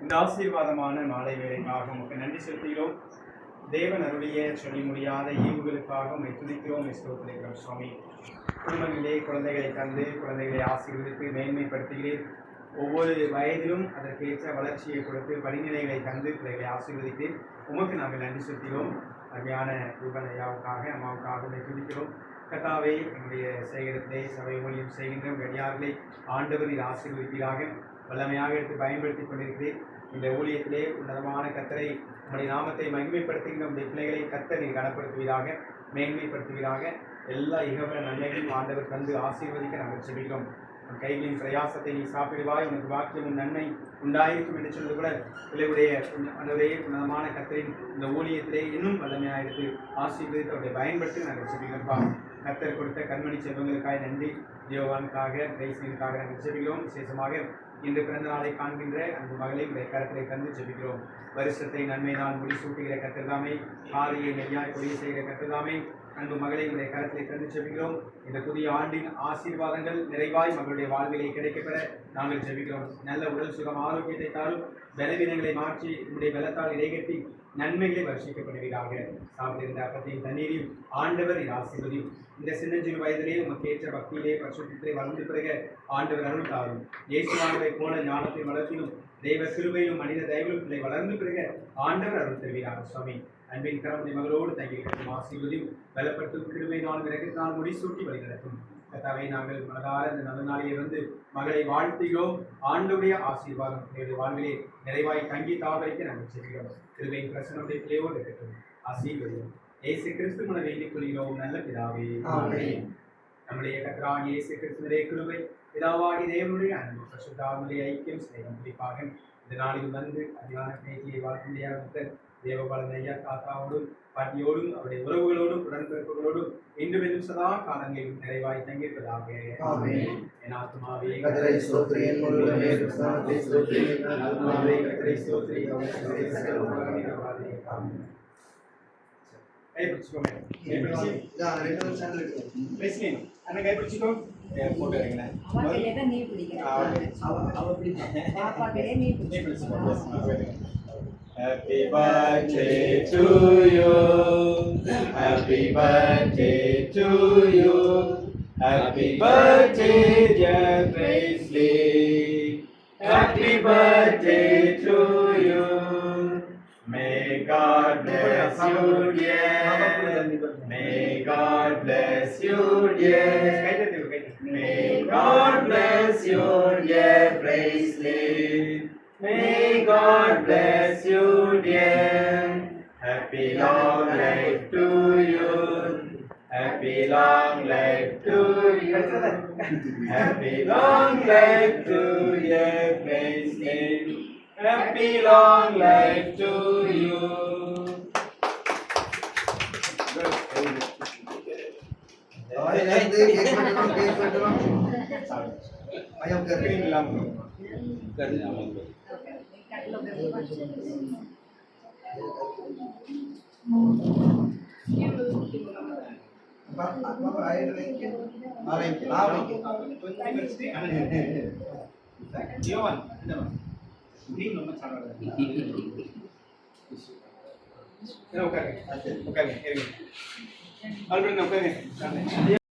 இந்த ஆசீர்வாதமான மாலை வேலைக்காக உமக்கு நன்றி செலுத்துகிறோம். தேவன் அருளிய சொல்லி முடியாத ஈவுகளுக்காக உம்மை துதிக்கிறோம், ஸ்தோத்திரிக்கிறோம் சுவாமி. குடும்பங்களிலே குழந்தைகளை தந்து குழந்தைகளை ஆசீர்வதித்து மேன்மைப்படுத்துகிறேன். ஒவ்வொரு வயதிலும் அதற்கேற்ற வளர்ச்சியை கொடுத்து படிநிலைகளை தந்து பிள்ளைகளை ஆசீர்வதித்து உமக்கு நாங்கள் நன்றி செலுத்துகிறோம். அருமையான ரூபன் ஐயாவுக்காக அம்மாவுக்காக உம்மை துதிக்கிறோம். கர்த்தாவே, எங்களுடைய சேகரத்திலே சபை ஊழியம் செய்கின்ற கடியார்களை ஆண்டவரில் ஆசீர்வதிப்பீராக. வல்லமையாக எடுத்து பயன்படுத்தி கொண்டிருக்கிறேன். இந்த ஊழியத்திலே உன்னதமான கர்த்தரை உங்களுடைய நாமத்தை மகிமைப்படுத்துகின்ற நம்முடைய பிள்ளைகளை கர்த்தர் நீர் கனப்படுத்துவீராக, மேன்மைப்படுத்துவீராக. எல்லா இகவ நன்மைகளும் ஆண்டவர் தந்து ஆசீர்வதிக்க நாங்கள் செபிக்கிறோம். உன் கைகளின் பிரயாசத்தை நீ சாப்பிடுவாய், உனக்கு வாக்கியமும் நன்மை உண்டாயிருக்கும் என்று சொன்னது கூட பிள்ளைகளுடைய அன்றைய உன்னதமான கர்த்தரின் இந்த ஊழியத்திலே இன்னும் வல்லமையாக எடுத்து ஆசீர்வதித்து அவருடைய பயன்படுத்தி நாங்கள் செபிக்கிறோம். கர்த்தர் கொடுத்த கண்மணி செல்வங்களுக்காக நன்றி. ஜெயவானுக்காக கிரைஸ்வனுக்காக நாங்கள் செபிக்கிறோம். விசேஷமாக இன்று பிறந்த நாளை காண்கின்ற அந்த மகளை உடைய கருத்தை தந்து ஜெபிக்கிறோம். வருஷத்தை நன்மை நாள் முடிசூட்டுகிற கர்த்தர்தாமே, காரியை நெய்யாய் கொடிய செய்கிற கர்த்தர்தாமே, அன்பு மகளை உடைய கருத்தை தந்து ஜெபிக்கிறோம். இந்த புதிய ஆண்டின் ஆசீர்வாதங்கள் நிறைவாய் மகளுடைய வாழ்விலை கிடைக்கப்பெற நாங்கள் ஜெபிக்கிறோம். நல்ல உடல் சுகம் ஆரோக்கியத்தை தாரும், பலவீனங்களை மாற்றி உங்களுடைய பலத்தால் இடைகட்டி நன்மைகளை வர்ஷிக்கப்படுவீராக. சாப்பிட்டிருந்த அப்பத்தையும் தண்ணீரையும் ஆண்டவர் இது ஆசீர்வதியும். இந்த சின்னஞ்சிறு வயதிலே உமக்கு ஏற்ற பக்தியிலே பரிசுத்தத்தை வளர்ந்து பிறகு ஆண்டவர் அருள் தாரும். இயேசுவானவை போல ஞானத்தை வளர்த்திலும் தெய்வ கிருபையிலும் மனித தயவிலும் பிள்ளை வளர்ந்து பிறகு ஆண்டவர் அருள் தருவீராக. சுவாமி, அன்பின் கரமுடைய மகளோடு தங்கி கிடைக்கும் ஆசீர்வதியும் பலப்படுத்தும் கிருபை நாள் விளக்கத்தினால் முடிசூட்டி வழிநடத்தும். கர்த்தாவே, நாங்கள் மனதார இந்த நல்ல நாளிலே வந்து மகளை வாழ்த்துகிறோம். ஆண்டுடைய ஆசீர்வாதம் எங்களுடைய வாழ்விலே நிறைவாய் தங்கி தாவரைக்க நாங்கள் செய்கிறோம். கிருபையின் பிரசனமுடைய பிள்ளையோடு இருக்கட்டும். ஆசீர்வதியும் இயேசு கிறிஸ்து மூலம் வேண்டிக் கொள்கிறோம் நல்ல பிதாவே. நம்முடைய கர்த்தராகிய இயேசு கிறிஸ்துவினுடைய கிருபை, பிதாவாகிய தேவனுடைய அன்பு, பரிசுத்தாவினுடைய ஐக்கியம், சிநேகம் குறிப்பாக இந்த நாளில் வந்து அதிகார பேச்சியை வாழ்க்கையாக தேவபாலன் ஐயா தாத்தாவோடும் பாட்டியோடும் அவருடைய உறவுகளோடும் உடன்பிறப்புகளோடும் இன்று வெறும் சதா காலங்களிலும் நிறைவாய் தங்கியிருப்பதாக. என் ஆத்மாவே கர்த்தரை ஸ்தோத்திரி, என் முழுவதுமே கிறிஸ்துவை ஸ்தோத்திரி. என் ஆத்மாவே கர்த்தரை ஸ்தோத்திரி. கைப்பிடிச்சுக்கோங்க. கைப்பிடிச்சுக்கோ. Photo எடுங்களேன். Happy birthday to you. Happy birthday to you. Happy birthday, dear Presley. Happy birthday to you. May God bless you, dear. May God bless you, dear. May God bless you, dear Presley. May God bless you, dear. Happy long life to you. Happy long life to you. Happy long life to you, Presley. Happy long life to you. ayam kering lam